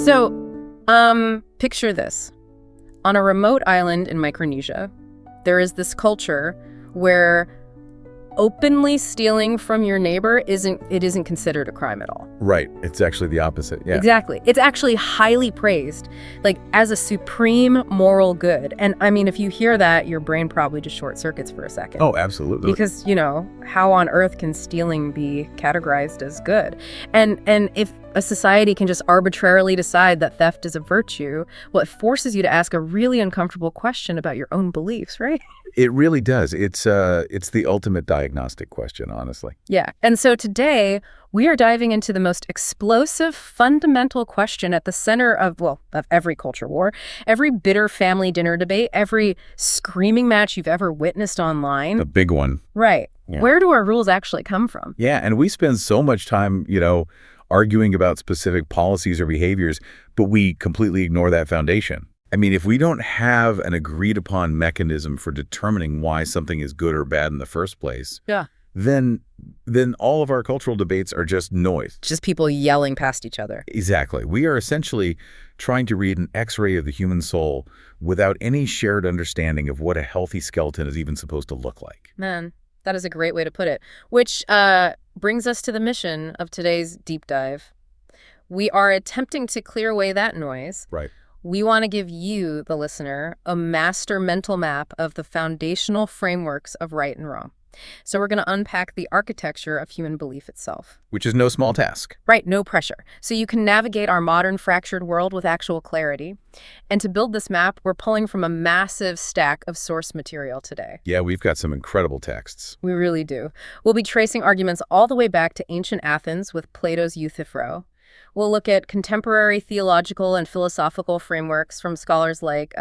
So, picture this. On a remote island in Micronesia, there is this culture where openly stealing from your neighbor isn't considered a crime at all. Right. It's actually the opposite. Yeah. Exactly. It's actually highly praised, like as a supreme moral good. And I mean, if you hear that, your brain probably just short circuits for a second. Oh, absolutely. Because, how on earth can stealing be categorized as good? And if a society can just arbitrarily decide that theft is a virtue, well, it forces you to ask a really uncomfortable question about your own beliefs, right? It really does. It's the ultimate diagnostic question, honestly. Yeah. And so today, we are diving into the most explosive, fundamental question at the center of every culture war, every bitter family dinner debate, every screaming match you've ever witnessed online. The big one. Right. Yeah. Where do our rules actually come from? Yeah, and we spend so much time, arguing about specific policies or behaviors, but we completely ignore that foundation. I mean, if we don't have an agreed-upon mechanism for determining why something is good or bad in the first place, Yeah. then all of our cultural debates are just noise. Just people yelling past each other. Exactly. We are essentially trying to read an X-ray of the human soul without any shared understanding of what a healthy skeleton is even supposed to look like. Man, that is a great way to put it. Which brings us to the mission of today's deep dive. We are attempting to clear away that noise. Right. We want to give you, the listener, a master mental map of the foundational frameworks of right and wrong. So we're going to unpack the architecture of human belief itself. Which is no small task. Right, no pressure. So you can navigate our modern fractured world with actual clarity. And to build this map, we're pulling from a massive stack of source material today. Yeah, we've got some incredible texts. We really do. We'll be tracing arguments all the way back to ancient Athens with Plato's Euthyphro. We'll look at contemporary theological and philosophical frameworks from scholars like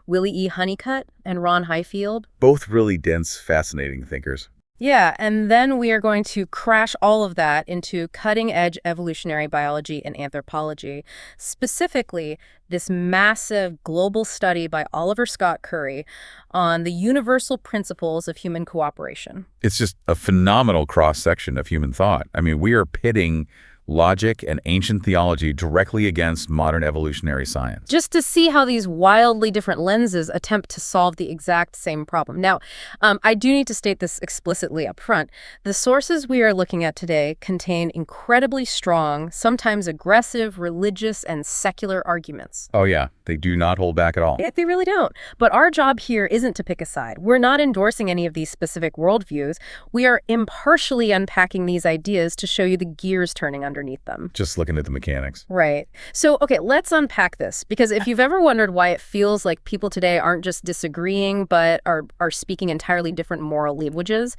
Willie E. Honeycutt and Ron Highfield. Both really dense, fascinating thinkers. Yeah, and then we are going to crash all of that into cutting-edge evolutionary biology and anthropology, specifically this massive global study by Oliver Scott Curry on the universal principles of human cooperation. It's just a phenomenal cross-section of human thought. I mean, we are pitting logic and ancient theology directly against modern evolutionary science. Just to see how these wildly different lenses attempt to solve the exact same problem. Now, I do need to state this explicitly up front. The sources we are looking at today contain incredibly strong, sometimes aggressive, religious, and secular arguments. Oh yeah, they do not hold back at all. They really don't. But our job here isn't to pick a side. We're not endorsing any of these specific worldviews. We are impartially unpacking these ideas to show you the gears turning underneath them. Just looking at the mechanics. Right. So, okay, let's unpack this. Because if you've ever wondered why it feels like people today aren't just disagreeing, but are speaking entirely different moral languages,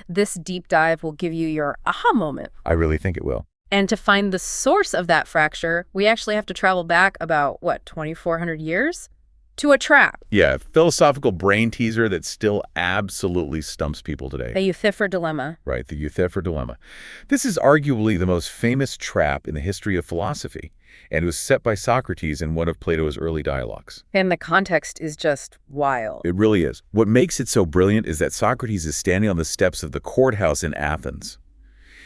this deep dive will give you your aha moment. I really think it will. And to find the source of that fracture, we actually have to travel back about, 2,400 years? To a trap. Yeah, philosophical brain teaser that still absolutely stumps people today. The Euthyphro dilemma. Right, the Euthyphro dilemma. This is arguably the most famous trap in the history of philosophy, and it was set by Socrates in one of Plato's early dialogues. And the context is just wild. It really is. What makes it so brilliant is that Socrates is standing on the steps of the courthouse in Athens.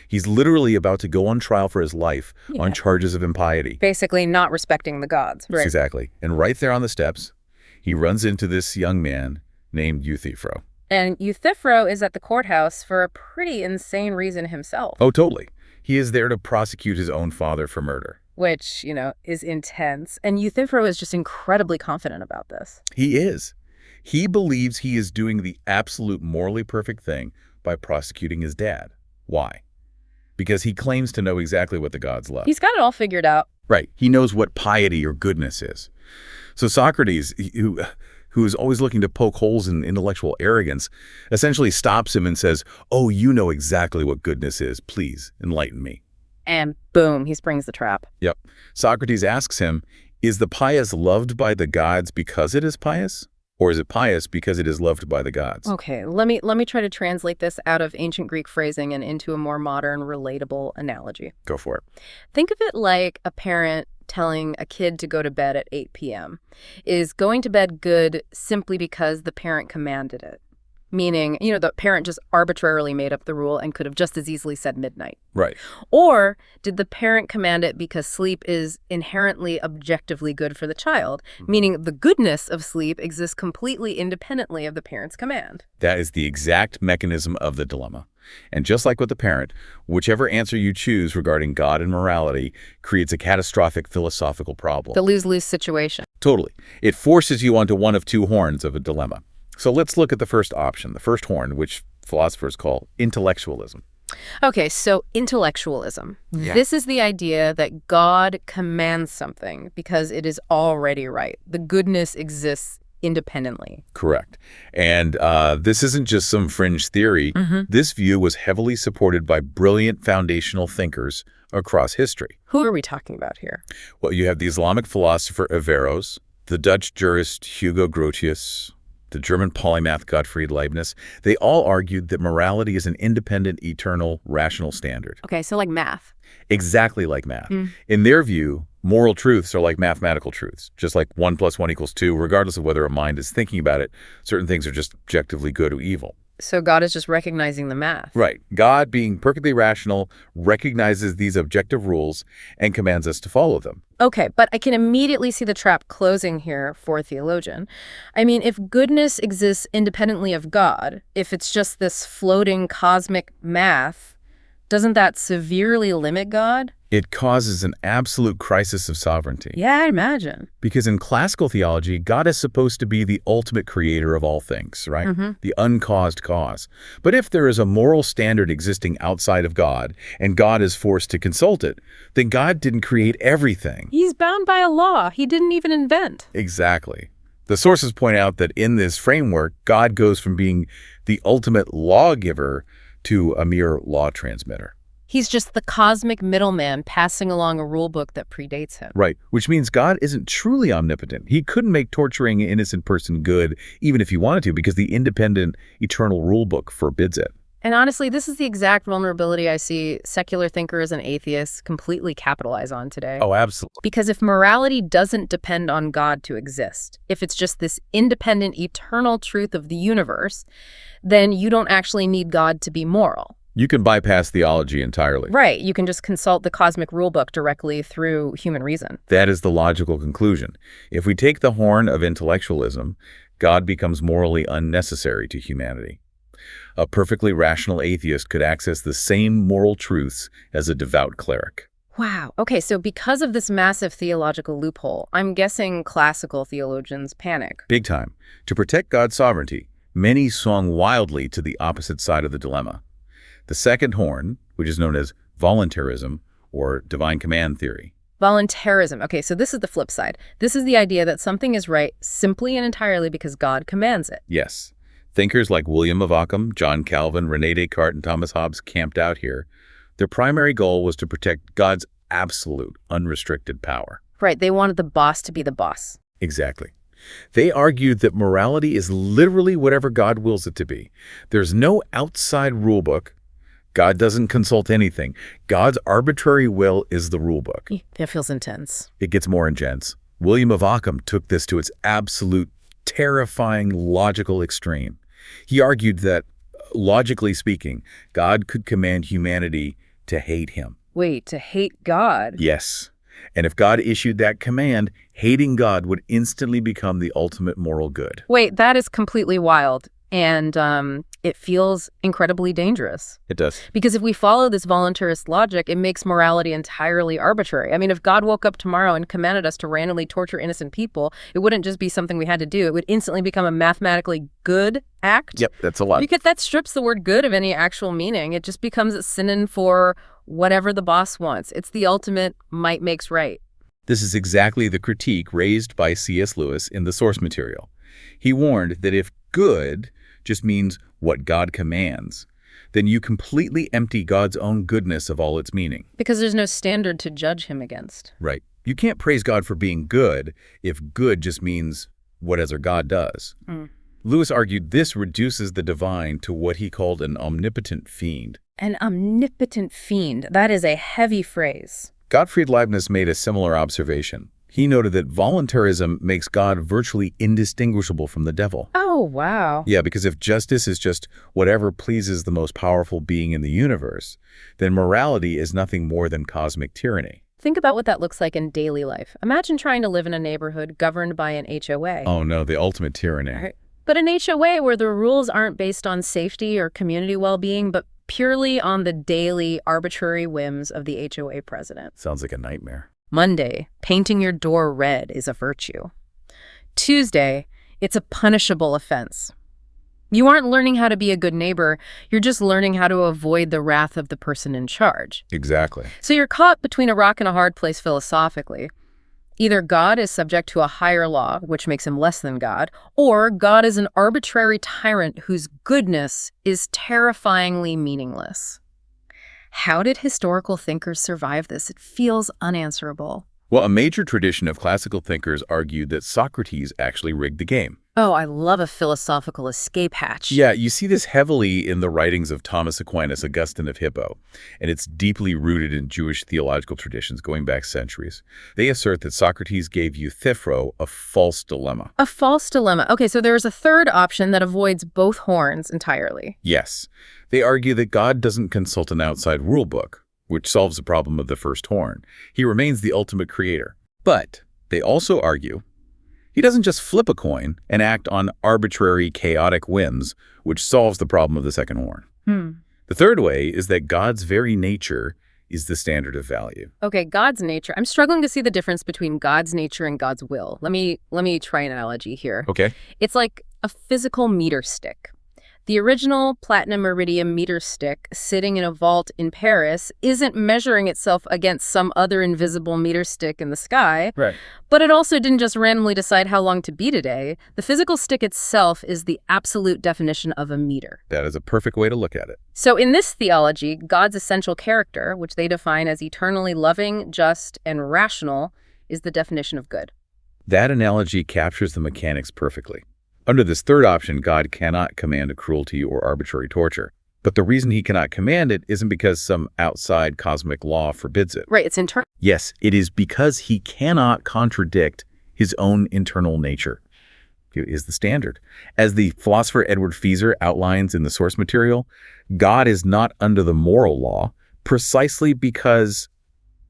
He's literally about to go on trial for his life on charges of impiety. Basically not respecting the gods. Right. Exactly. And right there on the steps, he runs into this young man named Euthyphro. And Euthyphro is at the courthouse for a pretty insane reason himself. Oh, totally. He is there to prosecute his own father for murder. Which, is intense. And Euthyphro is just incredibly confident about this. He is. He believes he is doing the absolute morally perfect thing by prosecuting his dad. Why? Because he claims to know exactly what the gods love. He's got it all figured out. Right. He knows what piety or goodness is. So Socrates, who is always looking to poke holes in intellectual arrogance, essentially stops him and says, "Oh, you know exactly what goodness is. Please enlighten me." And boom, he springs the trap. Yep. Socrates asks him, is the pious loved by the gods because it is pious? Or is it pious because it is loved by the gods? Okay, let me try to translate this out of ancient Greek phrasing and into a more modern, relatable analogy. Go for it. Think of it like a parent telling a kid to go to bed at 8 p.m. Is going to bed good simply because the parent commanded it? meaning, the parent just arbitrarily made up the rule and could have just as easily said midnight? Right. Or did the parent command it because sleep is inherently objectively good for the child, meaning the goodness of sleep exists completely independently of the parent's command? That is the exact mechanism of the dilemma. And just like with the parent, whichever answer you choose regarding God and morality creates a catastrophic philosophical problem. The lose-lose situation. Totally. It forces you onto one of two horns of a dilemma. So let's look at the first option, the first horn, which philosophers call intellectualism. Okay, so intellectualism. Yeah. This is the idea that God commands something because it is already right. The goodness exists independently. Correct. And this isn't just some fringe theory. This view was heavily supported by brilliant foundational thinkers across history. Who are we talking about here? Well, you have the Islamic philosopher Averroes, the Dutch jurist Hugo Grotius, the German polymath Gottfried Leibniz. They all argued that morality is an independent, eternal, rational standard. Okay, so like math. Exactly like math. In their view, moral truths are like mathematical truths, just like 1 + 1 = 2, regardless of whether a mind is thinking about it. Certain things are just objectively good or evil. So God is just recognizing the math. Right. God, being perfectly rational, recognizes these objective rules and commands us to follow them. Okay, but I can immediately see the trap closing here for a theologian. I mean, if goodness exists independently of God, if it's just this floating cosmic math, doesn't that severely limit God? It causes an absolute crisis of sovereignty. Yeah, I imagine. Because in classical theology, God is supposed to be the ultimate creator of all things, right? The uncaused cause. But if there is a moral standard existing outside of God, and God is forced to consult it, then God didn't create everything. He's bound by a law he didn't even invent. Exactly. The sources point out that in this framework, God goes from being the ultimate lawgiver to a mere law transmitter. He's just the cosmic middleman passing along a rule book that predates him. Right, which means God isn't truly omnipotent. He couldn't make torturing an innocent person good, even if he wanted to, because the independent, eternal rule book forbids it. And honestly, this is the exact vulnerability I see secular thinkers and atheists completely capitalize on today. Oh, absolutely. Because if morality doesn't depend on God to exist, if it's just this independent, eternal truth of the universe, then you don't actually need God to be moral. You can bypass theology entirely. Right. You can just consult the cosmic rulebook directly through human reason. That is the logical conclusion. If we take the horn of intellectualism, God becomes morally unnecessary to humanity. A perfectly rational atheist could access the same moral truths as a devout cleric. Wow. Okay, so because of this massive theological loophole, I'm guessing classical theologians panic. Big time. To protect God's sovereignty, many swung wildly to the opposite side of the dilemma. The second horn, which is known as voluntarism or divine command theory. Voluntarism. Okay, so this is the flip side. This is the idea that something is right simply and entirely because God commands it. Yes. Thinkers like William of Ockham, John Calvin, René Descartes, and Thomas Hobbes camped out here. Their primary goal was to protect God's absolute, unrestricted power. Right, they wanted the boss to be the boss. Exactly. They argued that morality is literally whatever God wills it to be. There's no outside rulebook. God doesn't consult anything. God's arbitrary will is the rulebook. That feels intense. It gets more intense. William of Ockham took this to its absolute, terrifying, logical extreme. He argued that, logically speaking, God could command humanity to hate him. Wait, to hate God? Yes. And if God issued that command, hating God would instantly become the ultimate moral good. Wait, that is completely wild. And it feels incredibly dangerous. It does. Because if we follow this voluntarist logic, it makes morality entirely arbitrary. I mean, if God woke up tomorrow and commanded us to randomly torture innocent people, it wouldn't just be something we had to do. It would instantly become a mathematically good act. Yep, that's a lot. Because that strips the word good of any actual meaning. It just becomes a synonym for whatever the boss wants. It's the ultimate might makes right. This is exactly the critique raised by C.S. Lewis in the source material. He warned that if good just means what God commands, then you completely empty God's own goodness of all its meaning. Because there's no standard to judge him against. Right. You can't praise God for being good if good just means whatever God does. Lewis argued this reduces the divine to what he called an omnipotent fiend. An omnipotent fiend. That is a heavy phrase. Gottfried Leibniz made a similar observation. He noted that voluntarism makes God virtually indistinguishable from the devil. Oh, wow. Yeah, because if justice is just whatever pleases the most powerful being in the universe, then morality is nothing more than cosmic tyranny. Think about what that looks like in daily life. Imagine trying to live in a neighborhood governed by an HOA. Oh no, the ultimate tyranny. Right. But an HOA where the rules aren't based on safety or community well-being, but purely on the daily arbitrary whims of the HOA president. Sounds like a nightmare. Monday, painting your door red is a virtue. Tuesday, it's a punishable offense. You aren't learning how to be a good neighbor, you're just learning how to avoid the wrath of the person in charge. Exactly. So you're caught between a rock and a hard place philosophically. Either God is subject to a higher law, which makes him less than God, or God is an arbitrary tyrant whose goodness is terrifyingly meaningless. How did historical thinkers survive this? It feels unanswerable. Well, a major tradition of classical thinkers argued that Socrates actually rigged the game. Oh, I love a philosophical escape hatch. Yeah, you see this heavily in the writings of Thomas Aquinas, Augustine of Hippo, and it's deeply rooted in Jewish theological traditions going back centuries. They assert that Socrates gave Euthyphro a false dilemma. A false dilemma. Okay, so there's a third option that avoids both horns entirely. Yes, they argue that God doesn't consult an outside rulebook, which solves the problem of the first horn. He remains the ultimate creator. But they also argue he doesn't just flip a coin and act on arbitrary, chaotic whims, which solves the problem of the second horn. The third way is that God's very nature is the standard of value. Okay, God's nature. I'm struggling to see the difference between God's nature and God's will. Let me try an analogy here. Okay. It's like a physical meter stick. The original platinum iridium meter stick sitting in a vault in Paris isn't measuring itself against some other invisible meter stick in the sky. Right. But it also didn't just randomly decide how long to beat a day. The physical stick itself is the absolute definition of a meter. That is a perfect way to look at it. So in this theology, God's essential character, which they define as eternally loving, just, and rational, is the definition of good. That analogy captures the mechanics perfectly. Under this third option, God cannot command a cruelty or arbitrary torture. But the reason he cannot command it isn't because some outside cosmic law forbids it. Right, it's internal. Yes, it is because he cannot contradict his own internal nature. It is the standard. As the philosopher Edward Feser outlines in the source material, God is not under the moral law precisely because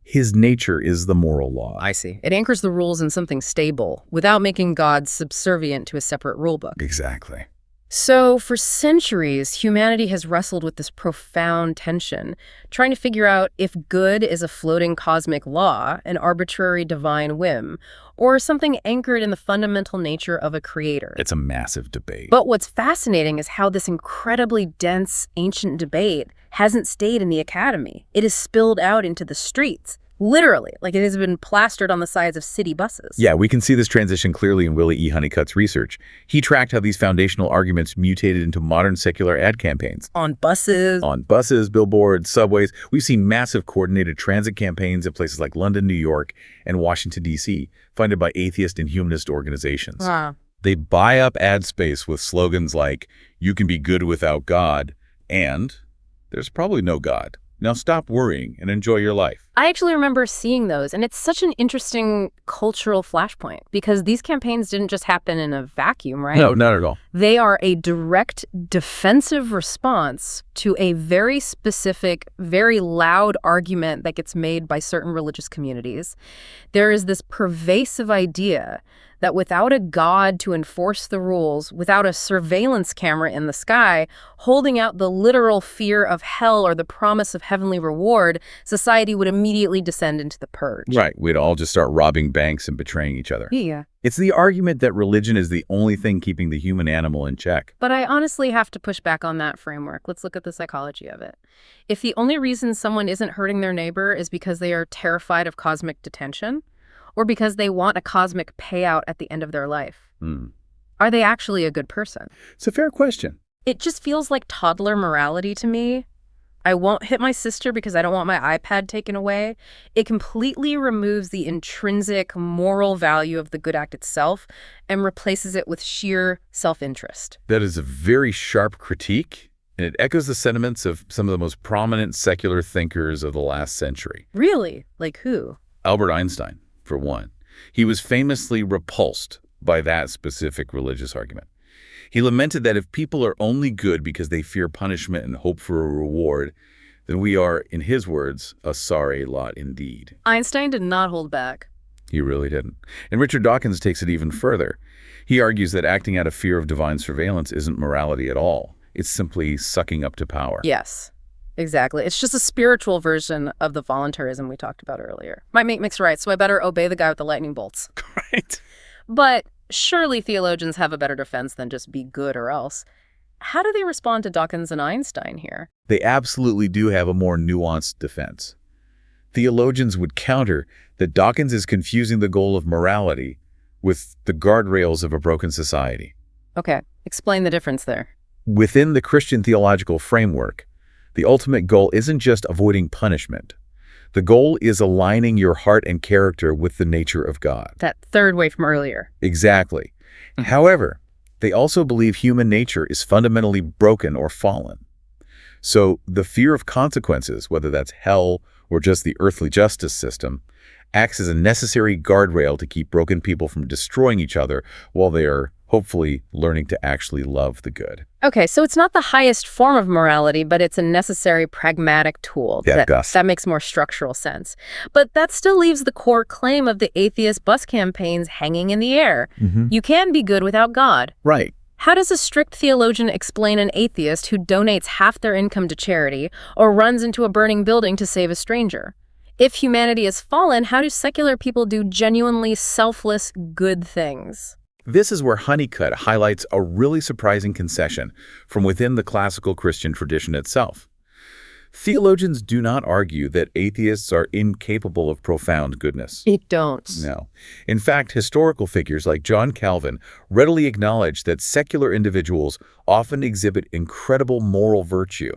his nature is the moral law. I see. It anchors the rules in something stable without making God subservient to a separate rulebook. Exactly. So for centuries, humanity has wrestled with this profound tension, trying to figure out if good is a floating cosmic law, an arbitrary divine whim, or something anchored in the fundamental nature of a creator. It's a massive debate. But what's fascinating is how this incredibly dense, ancient debate hasn't stayed in the academy. It has spilled out into the streets. Literally, like it has been plastered on the sides of city buses. Yeah, we can see this transition clearly in Willie E. Honeycutt's research. He tracked how these foundational arguments mutated into modern secular ad campaigns. On buses. On buses, billboards, subways. We've seen massive coordinated transit campaigns in places like London, New York, and Washington, D.C., funded by atheist and humanist organizations. Wow. They buy up ad space with slogans like, "You can be good without God," and "There's probably no God. Now stop worrying and enjoy your life." I actually remember seeing those, and it's such an interesting cultural flashpoint because these campaigns didn't just happen in a vacuum, right? No, not at all. They are a direct defensive response to a very specific, very loud argument that gets made by certain religious communities. There is this pervasive idea that without a God to enforce the rules, without a surveillance camera in the sky, holding out the literal fear of hell or the promise of heavenly reward, society would immediately descend into the purge. Right. We'd all just start robbing banks and betraying each other. Yeah. It's the argument that religion is the only thing keeping the human animal in check. But I honestly have to push back on that framework. Let's look at the psychology of it. If the only reason someone isn't hurting their neighbor is because they are terrified of cosmic detention, or because they want a cosmic payout at the end of their life, are they actually a good person? It's a fair question. It just feels like toddler morality to me. I won't hit my sister because I don't want my iPad taken away. It completely removes the intrinsic moral value of the good act itself and replaces it with sheer self-interest. That is a very sharp critique, and it echoes the sentiments of some of the most prominent secular thinkers of the last century. Really? Like who? Albert Einstein, for one. He was famously repulsed by that specific religious argument. He lamented that if people are only good because they fear punishment and hope for a reward, then we are, in his words, a sorry lot indeed. Einstein did not hold back. He really didn't. And Richard Dawkins takes it even further. He argues that acting out of fear of divine surveillance isn't morality at all. It's simply sucking up to power. Yes, exactly. It's just a spiritual version of the voluntarism we talked about earlier. Might make mixed right, so I better obey the guy with the lightning bolts. Right. But surely theologians have a better defense than just be good or else. How do they respond to Dawkins and Einstein here? They absolutely do have a more nuanced defense. Theologians would counter that Dawkins is confusing the goal of morality with the guardrails of a broken society. Okay, explain the difference there. Within the Christian theological framework, the ultimate goal isn't just avoiding punishment. The goal is aligning your heart and character with the nature of God. That third way from earlier. Exactly. However, they also believe human nature is fundamentally broken or fallen. So the fear of consequences, whether that's hell or just the earthly justice system, acts as a necessary guardrail to keep broken people from destroying each other while they are hopefully learning to actually love the good. Okay, so it's not the highest form of morality, but it's a necessary pragmatic tool. Yeah, Gus. That makes more structural sense. But that still leaves the core claim of the atheist bus campaigns hanging in the air. You can be good without God. Right. How does a strict theologian explain an atheist who donates half their income to charity or runs into a burning building to save a stranger? If humanity has fallen, how do secular people do genuinely selfless, good things? This is where Honeycutt highlights a really surprising concession from within the classical Christian tradition itself. Theologians do not argue that atheists are incapable of profound goodness. They don't. No. In fact, historical figures like John Calvin readily acknowledge that secular individuals often exhibit incredible moral virtue.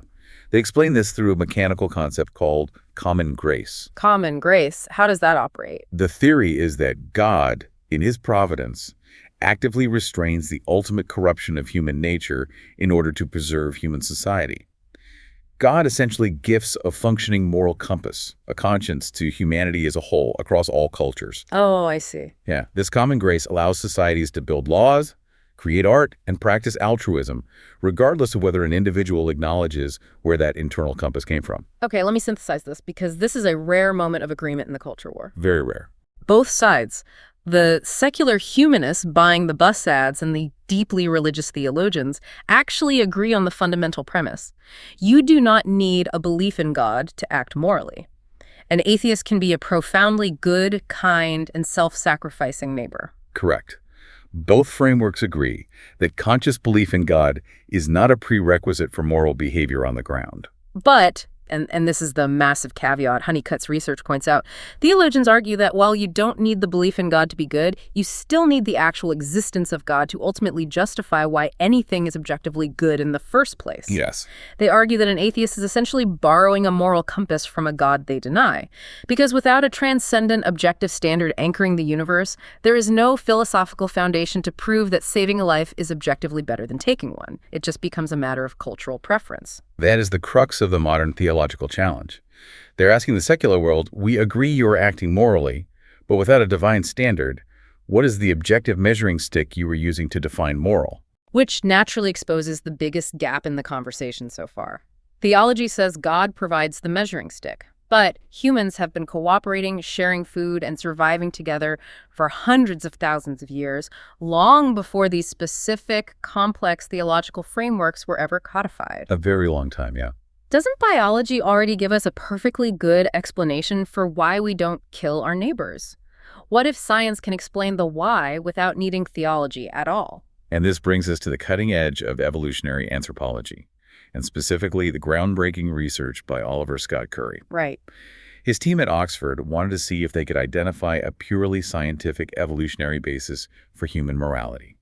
They explain this through a mechanical concept called common grace. Common grace. How does that operate? The theory is that God, in his providence, actively restrains the ultimate corruption of human nature in order to preserve human society. God essentially gifts a functioning moral compass, a conscience to humanity as a whole across all cultures. Oh, I see. Yeah, this common grace allows societies to build laws, create art, and practice altruism, regardless of whether an individual acknowledges where that internal compass came from. Okay, let me synthesize this because this is a rare moment of agreement in the culture war. Very rare. Both sides, the secular humanists buying the bus ads and the deeply religious theologians, actually agree on the fundamental premise. You do not need a belief in God to act morally. An atheist can be a profoundly good, kind, and self-sacrificing neighbor. Correct. Both frameworks agree that conscious belief in God is not a prerequisite for moral behavior on the ground. But, and this is the massive caveat Honeycutt's research points out, theologians argue that while you don't need the belief in God to be good, you still need the actual existence of God to ultimately justify why anything is objectively good in the first place. Yes. They argue that an atheist is essentially borrowing a moral compass from a God they deny. Because without a transcendent objective standard anchoring the universe, there is no philosophical foundation to prove that saving a life is objectively better than taking one. It just becomes a matter of cultural preference. That is the crux of the modern theological challenge. They're asking the secular world, we agree you are acting morally, but without a divine standard, what is the objective measuring stick you were using to define moral? Which naturally exposes the biggest gap in the conversation so far. Theology says God provides the measuring stick, but humans have been cooperating, sharing food, and surviving together for hundreds of thousands of years, long before these specific, complex theological frameworks were ever codified. A very long time, yeah. Doesn't biology already give us a perfectly good explanation for why we don't kill our neighbors? What if science can explain the why without needing theology at all? And this brings us to the cutting edge of evolutionary anthropology, and specifically the groundbreaking research by Oliver Scott Curry. Right. His team at Oxford wanted to see if they could identify a purely scientific evolutionary basis for human morality.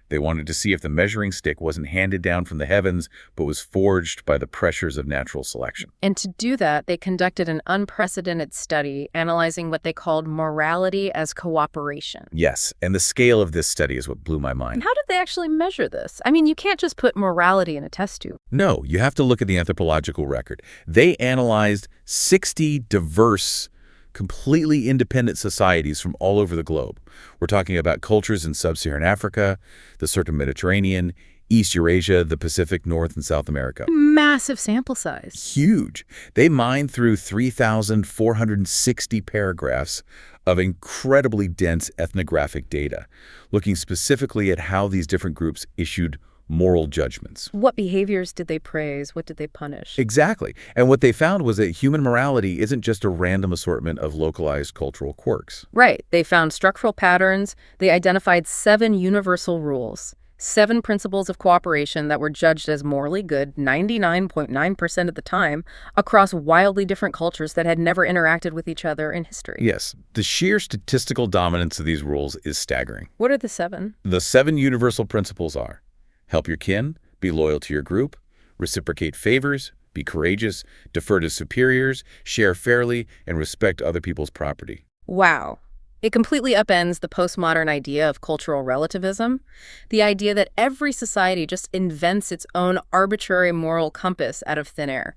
They wanted to see if the measuring stick wasn't handed down from the heavens, but was forged by the pressures of natural selection. And to do that, they conducted an unprecedented study analyzing what they called morality as cooperation. Yes, and the scale of this study is what blew my mind. And how did they actually measure this? I mean, you can't just put morality in a test tube. No, you have to look at the anthropological record. They analyzed 60 diverse completely independent societies from all over the globe. We're talking about cultures in sub-Saharan Africa, the Circum Mediterranean, East Eurasia, the Pacific, North and South America. Massive sample size. Huge. They mined through 3,460 paragraphs of incredibly dense ethnographic data, looking specifically at how these different groups issued moral judgments. What behaviors did they praise? What did they punish? Exactly. And what they found was that human morality isn't just a random assortment of localized cultural quirks. Right. They found structural patterns. They identified 7 universal rules, 7 principles of cooperation that were judged as morally good 99.9% of the time across wildly different cultures that had never interacted with each other in history. Yes, the sheer statistical dominance of these rules is staggering. What are the 7? The 7 universal principles are: help your kin, be loyal to your group, reciprocate favors, be courageous, defer to superiors, share fairly, and respect other people's property. Wow. It completely upends the postmodern idea of cultural relativism, the idea that every society just invents its own arbitrary moral compass out of thin air.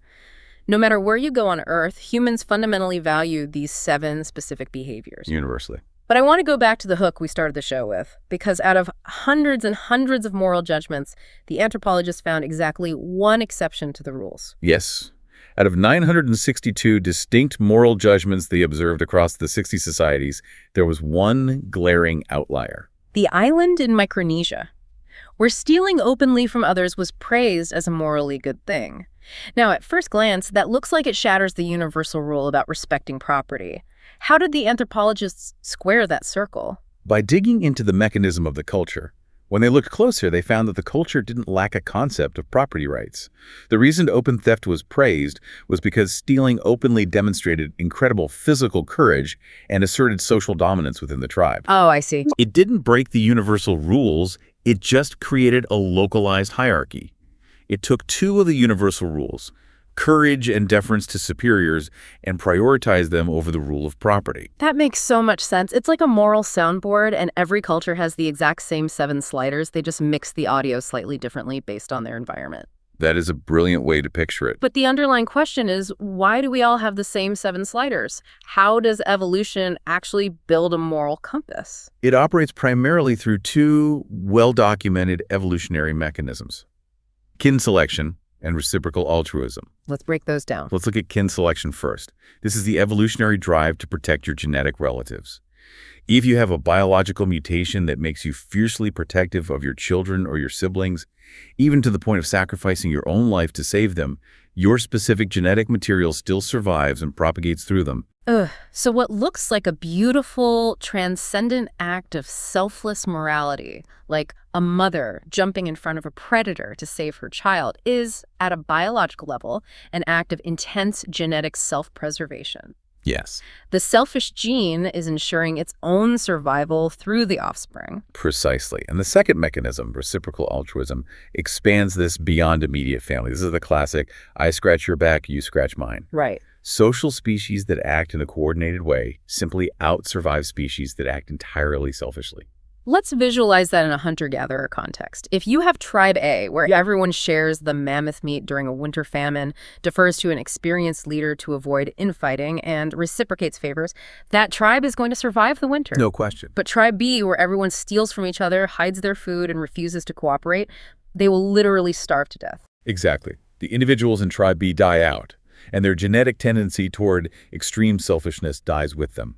No matter where you go on Earth, humans fundamentally value these 7 specific behaviors. Universally. But I want to go back to the hook we started the show with, because out of hundreds and hundreds of moral judgments, the anthropologists found exactly 1 exception to the rules. Yes. Out of 962 distinct moral judgments they observed across the 60 societies, there was 1 glaring outlier. The island in Micronesia, where stealing openly from others was praised as a morally good thing. Now, at first glance, that looks like it shatters the universal rule about respecting property. How did the anthropologists square that circle? By digging into the mechanism of the culture, when they looked closer, they found that the culture didn't lack a concept of property rights. The reason open theft was praised was because stealing openly demonstrated incredible physical courage and asserted social dominance within the tribe. Oh, I see. It didn't break the universal rules, it just created a localized hierarchy. It took 2 of the universal rules, courage and deference to superiors, and prioritized them over the rule of property. That makes so much sense. It's like a moral soundboard, and every culture has the exact same 7 sliders. They just mix the audio slightly differently based on their environment. That is a brilliant way to picture it. But the underlying question is, why do we all have the same 7 sliders? How does evolution actually build a moral compass? It operates primarily through 2 well-documented evolutionary mechanisms: kin selection and reciprocal altruism. Let's break those down. Let's look at kin selection first. This is the evolutionary drive to protect your genetic relatives. If you have a biological mutation that makes you fiercely protective of your children or your siblings, even to the point of sacrificing your own life to save them, your specific genetic material still survives and propagates through them. So what looks like a beautiful, transcendent act of selfless morality, like a mother jumping in front of a predator to save her child, is, at a biological level, an act of intense genetic self-preservation. Yes. The selfish gene is ensuring its own survival through the offspring. Precisely. And the second mechanism, reciprocal altruism, expands this beyond immediate family. This is the classic, I scratch your back, you scratch mine. Right. Social species that act in a coordinated way simply out-survive species that act entirely selfishly. Let's visualize that in a hunter-gatherer context. If you have Tribe A, where everyone shares the mammoth meat during a winter famine, defers to an experienced leader to avoid infighting, and reciprocates favors, that tribe is going to survive the winter. No question. But Tribe B, where everyone steals from each other, hides their food, and refuses to cooperate, they will literally starve to death. Exactly. The individuals in Tribe B die out, and their genetic tendency toward extreme selfishness dies with them.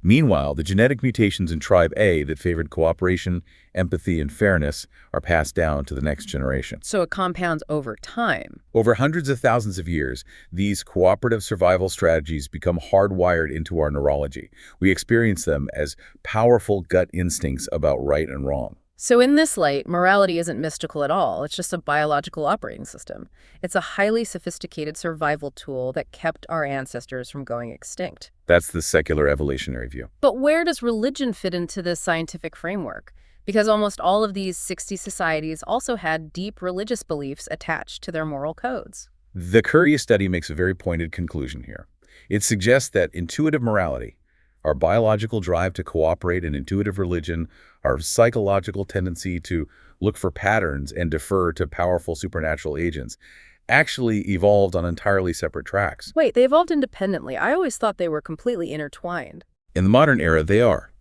Meanwhile, the genetic mutations in Tribe A that favored cooperation, empathy, and fairness are passed down to the next generation. So it compounds over time. Over hundreds of thousands of years, these cooperative survival strategies become hardwired into our neurology. We experience them as powerful gut instincts about right and wrong. So in this light, morality isn't mystical at all. It's just a biological operating system. It's a highly sophisticated survival tool that kept our ancestors from going extinct. That's the secular evolutionary view. But where does religion fit into this scientific framework? Because almost all of these 60 societies also had deep religious beliefs attached to their moral codes. The Curia study makes a very pointed conclusion here. It suggests that intuitive morality, our biological drive to cooperate, and intuitive religion, our psychological tendency to look for patterns and defer to powerful supernatural agents, actually evolved on entirely separate tracks. Wait, they evolved independently. I always thought they were completely intertwined. In the modern era, they are.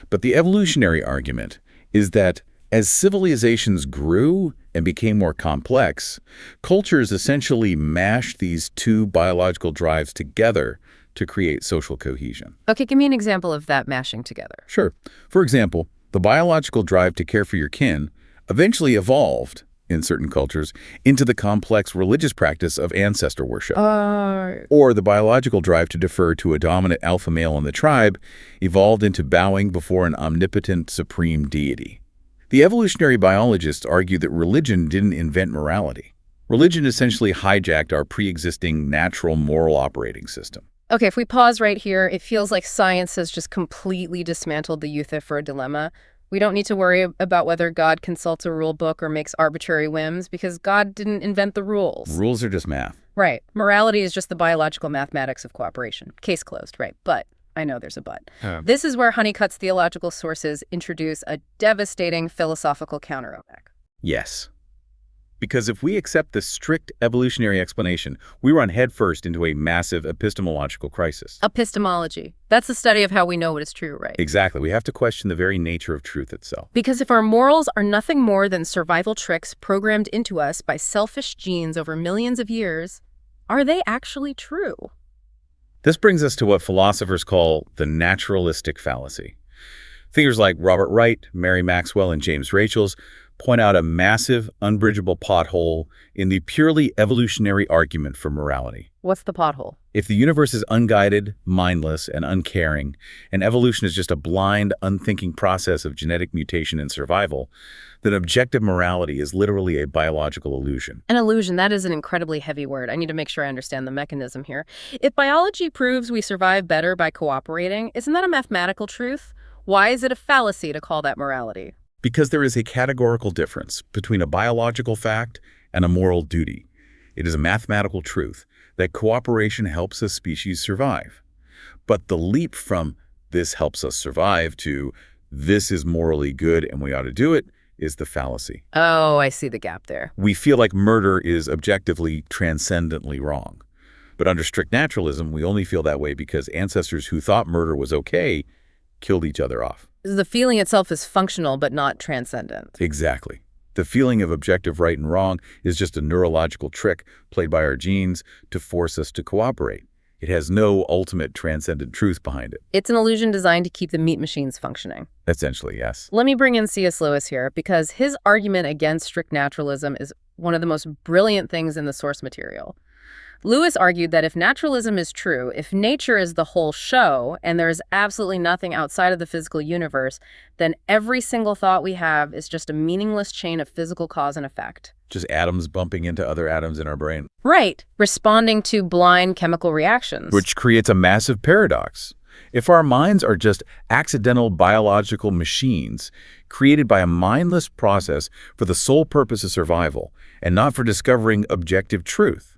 But the evolutionary argument is that as civilizations grew and became more complex, cultures essentially mashed these two biological drives together to create social cohesion. Okay, give me an example of that mashing together. Sure. For example, the biological drive to care for your kin eventually evolved, in certain cultures, into the complex religious practice of ancestor worship. Or the biological drive to defer to a dominant alpha male in the tribe evolved into bowing before an omnipotent supreme deity. The evolutionary biologists argue that religion didn't invent morality. Religion essentially hijacked our pre-existing natural moral operating system. Okay, if we pause right here, it feels like science has just completely dismantled the Euthyphro dilemma. We don't need to worry about whether God consults a rule book or makes arbitrary whims because God didn't invent the rules. Rules are just math. Right. Morality is just the biological mathematics of cooperation. Case closed, right? But I know there's a but. This is where Honeycutt's theological sources introduce a devastating philosophical counterattack. Yes. Because if we accept the strict evolutionary explanation, we run headfirst into a massive epistemological crisis. Epistemology. That's the study of how we know what is true, right? Exactly. We have to question the very nature of truth itself. Because if our morals are nothing more than survival tricks programmed into us by selfish genes over millions of years, are they actually true? This brings us to what philosophers call the naturalistic fallacy. Thinkers like Robert Wright, Mary Maxwell, and James Rachels point out a massive, unbridgeable pothole in the purely evolutionary argument for morality. What's the pothole? If the universe is unguided, mindless, and uncaring, and evolution is just a blind, unthinking process of genetic mutation and survival, then objective morality is literally a biological illusion. An illusion, that is an incredibly heavy word. I need to make sure I understand the mechanism here. If biology proves we survive better by cooperating, isn't that a mathematical truth? Why is it a fallacy to call that morality? Because there is a categorical difference between a biological fact and a moral duty. It is a mathematical truth that cooperation helps a species survive. But the leap from this helps us survive to this is morally good and we ought to do it is the fallacy. Oh, I see the gap there. We feel like murder is objectively, transcendently wrong. But under strict naturalism, we only feel that way because ancestors who thought murder was okay killed each other off. The feeling itself is functional but not transcendent. Exactly. The feeling of objective right and wrong is just a neurological trick played by our genes to force us to cooperate. It has no ultimate transcendent truth behind it. It's an illusion designed to keep the meat machines functioning. Essentially, yes. Let me bring in C.S. Lewis here because his argument against strict naturalism is one of the most brilliant things in the source material. Lewis argued that if naturalism is true, if nature is the whole show, and there is absolutely nothing outside of the physical universe, then every single thought we have is just a meaningless chain of physical cause and effect. Just atoms bumping into other atoms in our brain. Right, responding to blind chemical reactions. Which creates a massive paradox. If our minds are just accidental biological machines created by a mindless process for the sole purpose of survival and not for discovering objective truth,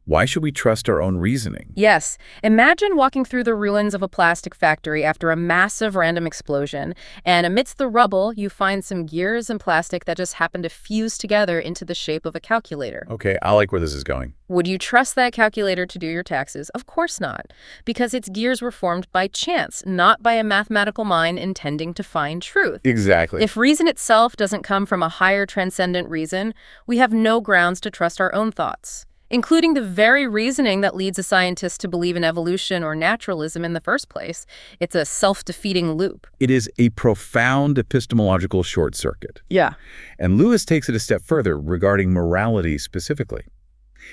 why should we trust our own reasoning? Yes. Imagine walking through the ruins of a plastic factory after a massive random explosion, and amidst the rubble, you find some gears and plastic that just happen to fuse together into the shape of a calculator. Okay, I like where this is going. Would you trust that calculator to do your taxes? Of course not, because its gears were formed by chance, not by a mathematical mind intending to find truth. Exactly. If reason itself doesn't come from a higher transcendent reason, we have no grounds to trust our own thoughts, including the very reasoning that leads a scientist to believe in evolution or naturalism in the first place. It's a self-defeating loop. It is a profound epistemological short circuit. Yeah. And Lewis takes it a step further regarding morality specifically.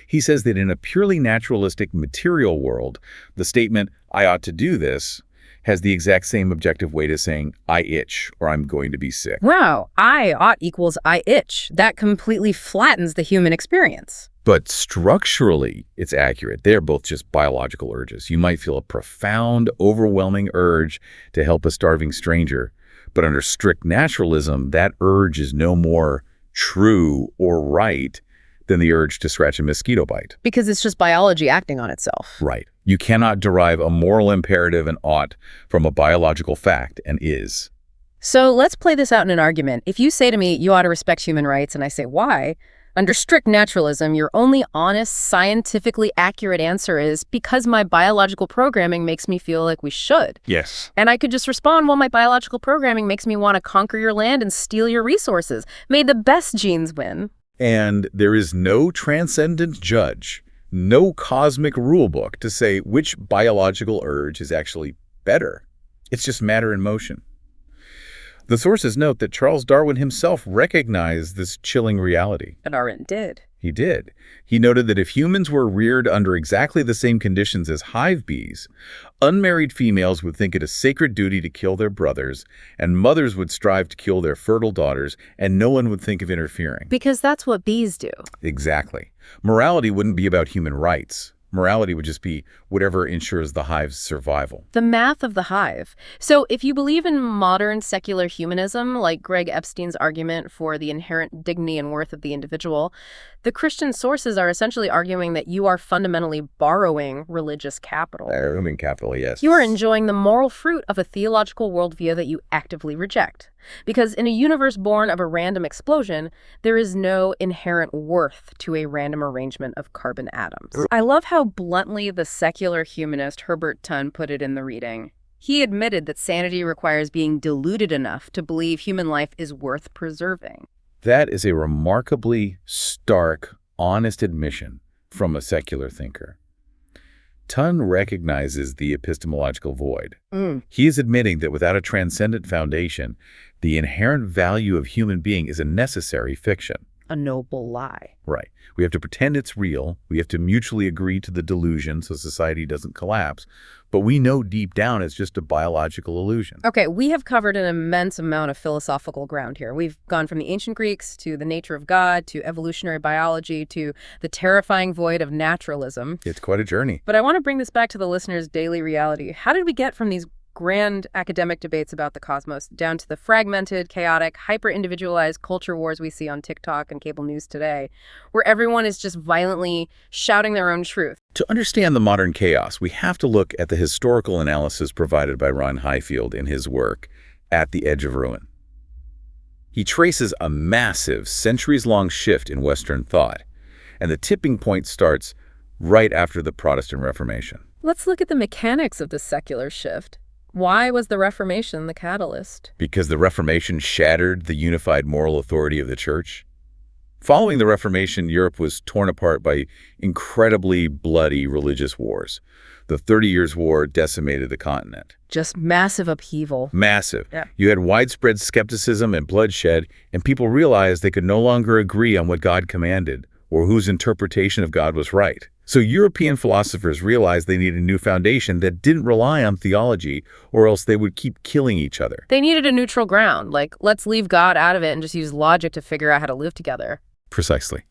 He says that in a purely naturalistic material world, the statement, "I ought to do this," has the exact same objective weight as saying, "I itch," or "I'm going to be sick." Wow, I ought equals I itch. That completely flattens the human experience. But structurally, it's accurate. They're both just biological urges. You might feel a profound, overwhelming urge to help a starving stranger. But under strict naturalism, that urge is no more true or right than the urge to scratch a mosquito bite. Because it's just biology acting on itself. Right. You cannot derive a moral imperative and ought from a biological fact and is. So let's play this out in an argument. If you say to me, you ought to respect human rights, and I say, why? Under strict naturalism, your only honest, scientifically accurate answer is because my biological programming makes me feel like we should. Yes. And I could just respond, well, my biological programming makes me want to conquer your land and steal your resources. May the best genes win. And there is no transcendent judge, no cosmic rule book to say which biological urge is actually better. It's just matter in motion. The sources note that Charles Darwin himself recognized this chilling reality. And Darwin did. He did. He noted that if humans were reared under exactly the same conditions as hive bees, unmarried females would think it a sacred duty to kill their brothers, and mothers would strive to kill their fertile daughters, and no one would think of interfering. Because that's what bees do. Exactly. Morality wouldn't be about human rights. Morality would just be whatever ensures the hive's survival. The math of the hive. So if you believe in modern secular humanism, like Greg Epstein's argument for the inherent dignity and worth of the individual, the Christian sources are essentially arguing that you are fundamentally borrowing religious capital. I mean capital, yes. You are enjoying the moral fruit of a theological worldview that you actively reject. Because in a universe born of a random explosion, there is no inherent worth to a random arrangement of carbon atoms. I love how bluntly the secular humanist Herbert Tunn put it in the reading. He admitted that sanity requires being deluded enough to believe human life is worth preserving. That is a remarkably stark, honest admission from a secular thinker. Tunn recognizes the epistemological void. He is admitting that without a transcendent foundation, the inherent value of human being is a necessary fiction. A noble lie. Right. We have to pretend it's real. We have to mutually agree to the delusion so society doesn't collapse. But we know deep down it's just a biological illusion. Okay, we have covered an immense amount of philosophical ground here. We've gone from the ancient Greeks to the nature of God to evolutionary biology to the terrifying void of naturalism. It's quite a journey. But I want to bring this back to the listener's daily reality. How did we get from these grand academic debates about the cosmos down to the fragmented, chaotic, hyper-individualized culture wars we see on TikTok and cable news today, where everyone is just violently shouting their own truth? To understand the modern chaos, we have to look at the historical analysis provided by Ron Highfield in his work, At the Edge of Ruin. He traces a massive, centuries-long shift in Western thought, and the tipping point starts right after the Protestant Reformation. Let's look at the mechanics of this secular shift. Why was the Reformation the catalyst? Because the Reformation shattered the unified moral authority of the Church. Following the Reformation, Europe was torn apart by incredibly bloody religious wars. The 30 Years' War decimated the continent. Just massive upheaval. Massive. Yeah. You had widespread skepticism and bloodshed, and people realized they could no longer agree on what God commanded or whose interpretation of God was right. So European philosophers realized they needed a new foundation that didn't rely on theology, or else they would keep killing each other. They needed a neutral ground, like let's leave God out of it and just use logic to figure out how to live together. Precisely.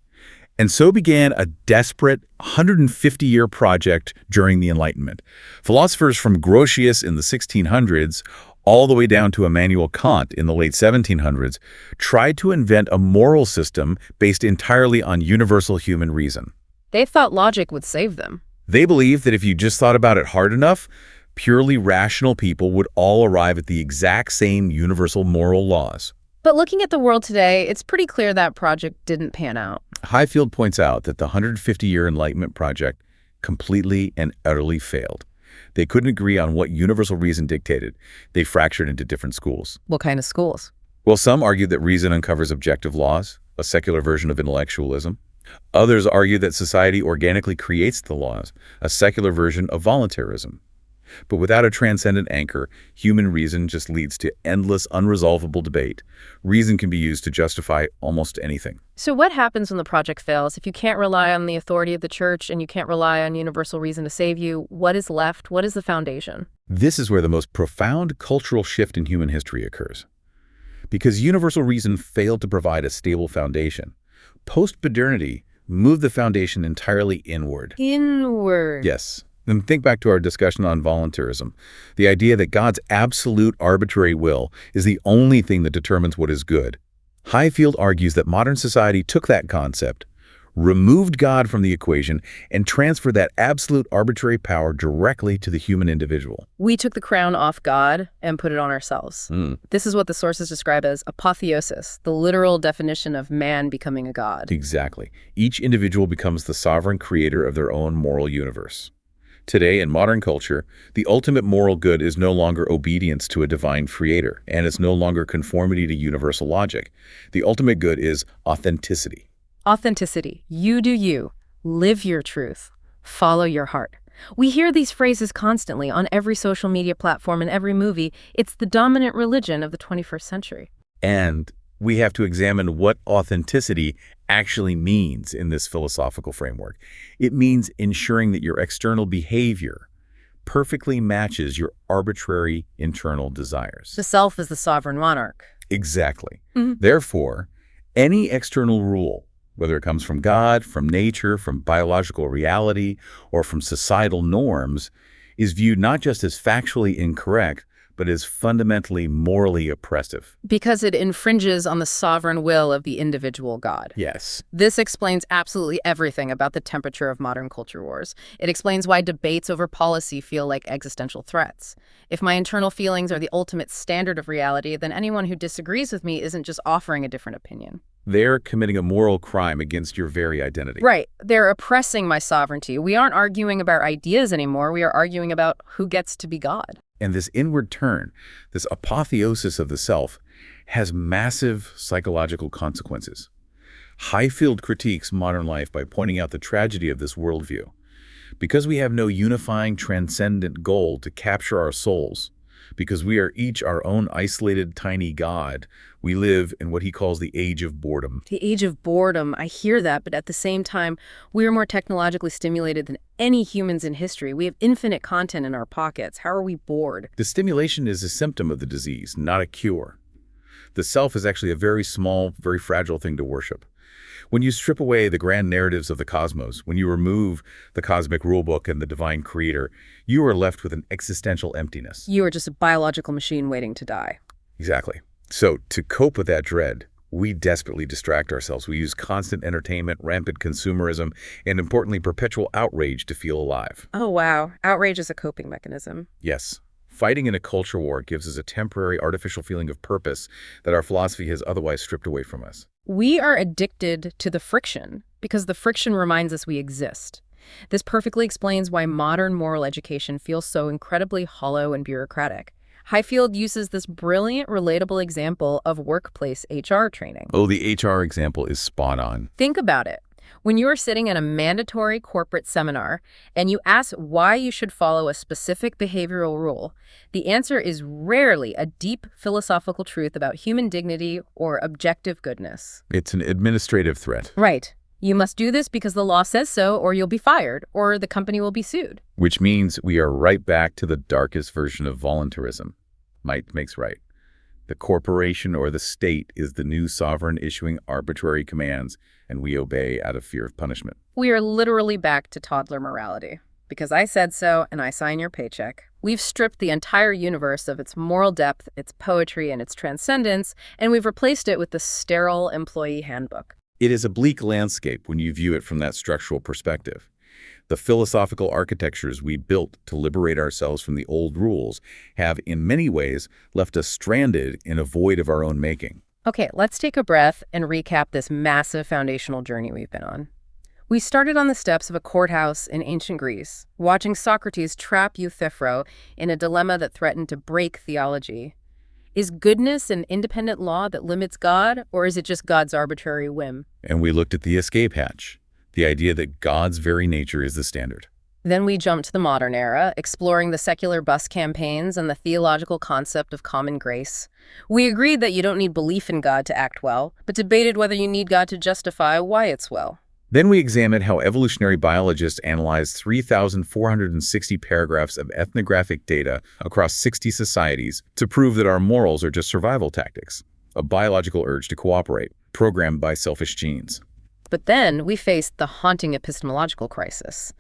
And so began a desperate 150-year project during the Enlightenment. Philosophers from Grotius in the 1600s all the way down to Immanuel Kant in the late 1700s tried to invent a moral system based entirely on universal human reason. They thought logic would save them. They believed that if you just thought about it hard enough, purely rational people would all arrive at the exact same universal moral laws. But looking at the world today, it's pretty clear that project didn't pan out. Highfield points out that the 150-year Enlightenment project completely and utterly failed. They couldn't agree on what universal reason dictated. They fractured into different schools. What kind of schools? Well, some argued that reason uncovers objective laws, a secular version of intellectualism. Others argue that society organically creates the laws, a secular version of voluntarism. But without a transcendent anchor, human reason just leads to endless, unresolvable debate. Reason can be used to justify almost anything. So what happens when the project fails? If you can't rely on the authority of the church and you can't rely on universal reason to save you, what is left? What is the foundation? This is where the most profound cultural shift in human history occurs. Because universal reason failed to provide a stable foundation, postmodernity moved the foundation entirely inward. Inward. Yes. Then think back to our discussion on voluntarism, the idea that God's absolute arbitrary will is the only thing that determines what is good. Highfield argues that modern society took that concept, removed God from the equation, and transferred that absolute arbitrary power directly to the human individual. We took the crown off God and put it on ourselves. This is what the sources describe as apotheosis, the literal definition of man becoming a god. Exactly. Each individual becomes the sovereign creator of their own moral universe. Today, in modern culture, the ultimate moral good is no longer obedience to a divine creator, and it's no longer conformity to universal logic. The ultimate good is authenticity. Authenticity. You do you. Live your truth. Follow your heart. We hear these phrases constantly on every social media platform and every movie. It's the dominant religion of the 21st century. And we have to examine what authenticity actually means in this philosophical framework. It means ensuring that your external behavior perfectly matches your arbitrary internal desires. The self is the sovereign monarch. Exactly. Therefore, any external rule, whether it comes from God, from nature, from biological reality, or from societal norms, is viewed not just as factually incorrect, but as fundamentally morally oppressive. Because it infringes on the sovereign will of the individual God. Yes. This explains absolutely everything about the temperature of modern culture wars. It explains why debates over policy feel like existential threats. If my internal feelings are the ultimate standard of reality, then anyone who disagrees with me isn't just offering a different opinion. They're committing a moral crime against your very identity. Right. They're oppressing my sovereignty. We aren't arguing about ideas anymore. We are arguing about who gets to be God. And this inward turn, this apotheosis of the self, has massive psychological consequences. Highfield critiques modern life by pointing out the tragedy of this worldview. Because we have no unifying, transcendent goal to capture our souls, because we are each our own isolated, tiny God, we live in what he calls the age of boredom. The age of boredom, I hear that, but at the same time, we are more technologically stimulated than any humans in history. We have infinite content in our pockets. How are we bored? The stimulation is a symptom of the disease, not a cure. The self is actually a very small, very fragile thing to worship. When you strip away the grand narratives of the cosmos, when you remove the cosmic rulebook and the divine creator, you are left with an existential emptiness. You are just a biological machine waiting to die. Exactly. So to cope with that dread, we desperately distract ourselves. We use constant entertainment, rampant consumerism, and importantly, perpetual outrage to feel alive. Oh, wow. Outrage is a coping mechanism. Yes. Fighting in a culture war gives us a temporary artificial feeling of purpose that our philosophy has otherwise stripped away from us. We are addicted to the friction because the friction reminds us we exist. This perfectly explains why modern moral education feels so incredibly hollow and bureaucratic. Highfield uses this brilliant, relatable example of workplace HR training. Oh, the HR example is spot on. Think about it. When you are sitting in a mandatory corporate seminar and you ask why you should follow a specific behavioral rule, the answer is rarely a deep philosophical truth about human dignity or objective goodness. It's an administrative threat. Right. You must do this because the law says so, or you'll be fired, or the company will be sued. Which means we are right back to the darkest version of voluntarism. Might makes right. The corporation or the state is the new sovereign issuing arbitrary commands, and we obey out of fear of punishment. We are literally back to toddler morality. Because I said so, and I sign your paycheck. We've stripped the entire universe of its moral depth, its poetry, and its transcendence, and we've replaced it with the sterile employee handbook. It is a bleak landscape when you view it from that structural perspective. The philosophical architectures we built to liberate ourselves from the old rules have, in many ways, left us stranded in a void of our own making. Okay, let's take a breath and recap this massive foundational journey we've been on. We started on the steps of a courthouse in ancient Greece, watching Socrates trap Euthyphro in a dilemma that threatened to break theology. Is goodness an independent law that limits God, or is it just God's arbitrary whim? And we looked at the escape hatch, the idea that God's very nature is the standard. Then we jumped to the modern era, exploring the secular bus campaigns and the theological concept of common grace. We agreed that you don't need belief in God to act well, but debated whether you need God to justify why it's well. Then we examined how evolutionary biologists analyzed 3,460 paragraphs of ethnographic data across 60 societies to prove that our morals are just survival tactics, a biological urge to cooperate, programmed by selfish genes. But then we faced the haunting epistemological crisis.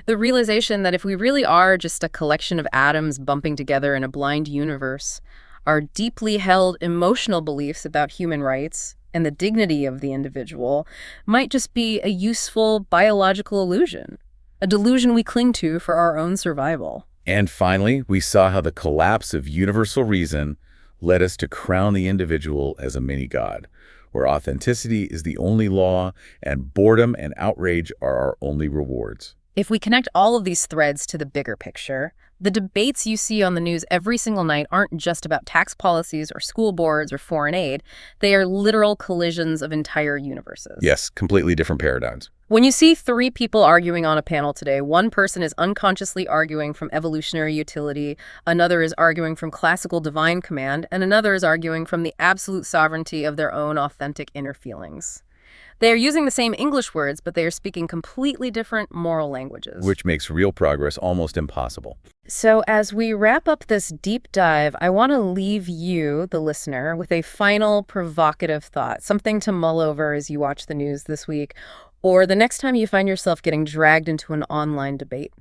The realization that if we really are just a collection of atoms bumping together in a blind universe, our deeply held emotional beliefs about human rights, and the dignity of the individual might just be a useful biological illusion, a delusion we cling to for our own survival. And finally, we saw how the collapse of universal reason led us to crown the individual as a mini-god, where authenticity is the only law and boredom and outrage are our only rewards. If we connect all of these threads to the bigger picture, the debates you see on the news every single night aren't just about tax policies or school boards or foreign aid. They are literal collisions of entire universes. Yes, completely different paradigms. When you see three people arguing on a panel today, one person is unconsciously arguing from evolutionary utility, another is arguing from classical divine command, and another is arguing from the absolute sovereignty of their own authentic inner feelings. They are using the same English words, but they are speaking completely different moral languages. Which makes real progress almost impossible. So as we wrap up this deep dive, I want to leave you, the listener, with a final provocative thought, something to mull over as you watch the news this week, or the next time you find yourself getting dragged into an online debate.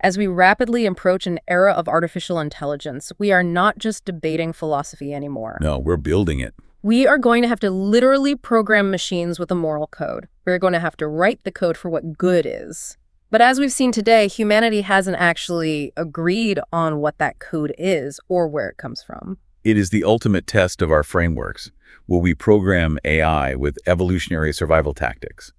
As we rapidly approach an era of artificial intelligence, we are not just debating philosophy anymore. No, we're building it. We are going to have to literally program machines with a moral code. We're going to have to write the code for what good is. But as we've seen today, humanity hasn't actually agreed on what that code is or where it comes from. It is the ultimate test of our frameworks. Will we program AI with evolutionary survival tactics?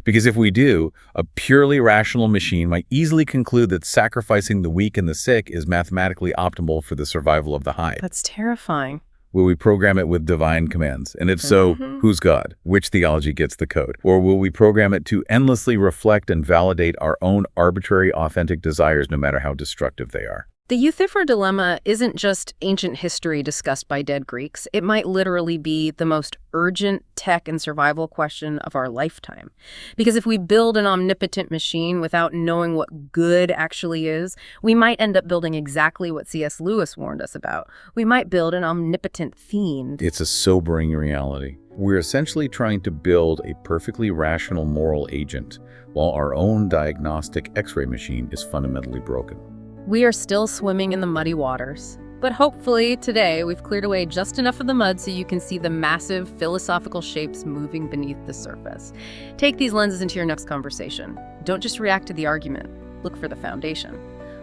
Because if we do, a purely rational machine might easily conclude that sacrificing the weak and the sick is mathematically optimal for the survival of the hive. That's terrifying. Will we program it with divine commands? And if so, who's God? Which theology gets the code? Or will we program it to endlessly reflect and validate our own arbitrary, authentic desires, no matter how destructive they are? The Euthyphro dilemma isn't just ancient history discussed by dead Greeks. It might literally be the most urgent tech and survival question of our lifetime. Because if we build an omnipotent machine without knowing what good actually is, we might end up building exactly what C.S. Lewis warned us about. We might build an omnipotent fiend. It's a sobering reality. We're essentially trying to build a perfectly rational moral agent, while our own diagnostic X-ray machine is fundamentally broken. We are still swimming in the muddy waters. But hopefully, today, we've cleared away just enough of the mud so you can see the massive philosophical shapes moving beneath the surface. Take these lenses into your next conversation. Don't just react to the argument. Look for the foundation.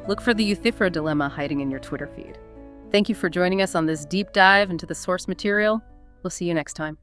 Look for the Euthyphro dilemma hiding in your Twitter feed. Thank you for joining us on this deep dive into the source material. We'll see you next time.